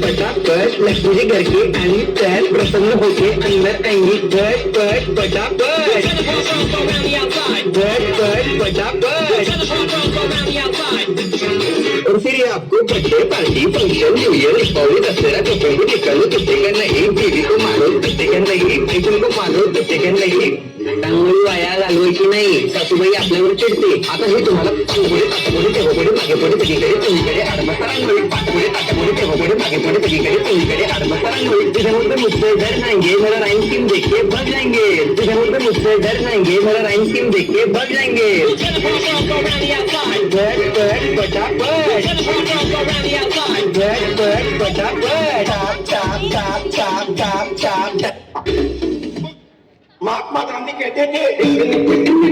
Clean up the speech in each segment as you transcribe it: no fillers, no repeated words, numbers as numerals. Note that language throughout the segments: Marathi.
पटापट लक्ष्मी घर के आणि तयार प्रसन्न होते अंदर आएंगी पट पटापट और फिर आपको birthday party function new year Deepavali Dasara कपड़े को निकालो कितने का नहीं बीवी को मारो कितने का नहीं मैत्रीण को मारो कितने का नहीं चांगली वाया घालवायची नाही सासूबाई आपल्यावर चिडते आता हे तुम्हाला पाठपुढे ताटापुढे तेव्हापुढे मागे पुढे सगळीकडे चोहीकडे आडमता रांगोळी पाठपुढे ताटापुढे तेव्हापुढे मागे पुढे सगळीकडे चोहीकडे आडमता रांगोळी तुझ्यामध्ये मुझसे डर जाएंगे मेरा राइम स्कीम देखे भाग जाएंगे तुझ्यामध्ये मुझसे डर जाएंगे मेरा राइम स्कीम देखे भाग जाएंगे महात्मा गांधी कहते थे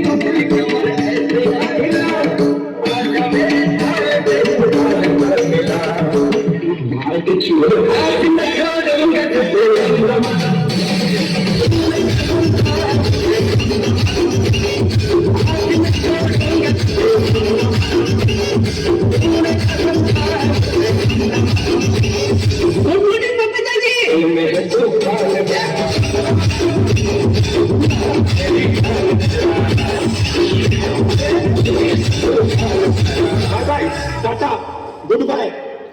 टाटा गुड बाय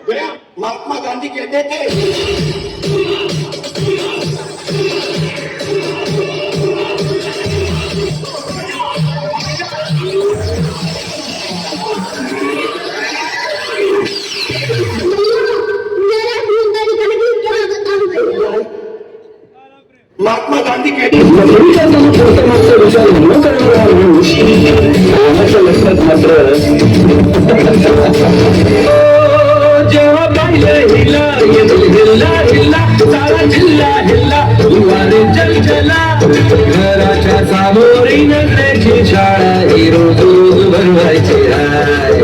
गया महात्मा गांधी कहते थे महात्मा गांधी कहते लक्षात मात्र जेव्हा पाहिलं हिला हिल्ला हिल्ला सारा जिल्हा हिल्ला वारे जलजला घराच्या सामोरी नजरेची शाळा ही रोज रोज भरवायची राय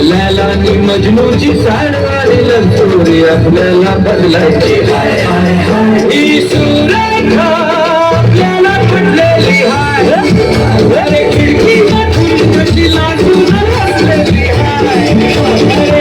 लैलानी मजनूची साडवारी लंचोरी आपल्याला बदलायची हाय ही सुरेखा आपल्याला पडलेली हाय अरे खिडकी कशी लागून बसलेली हाय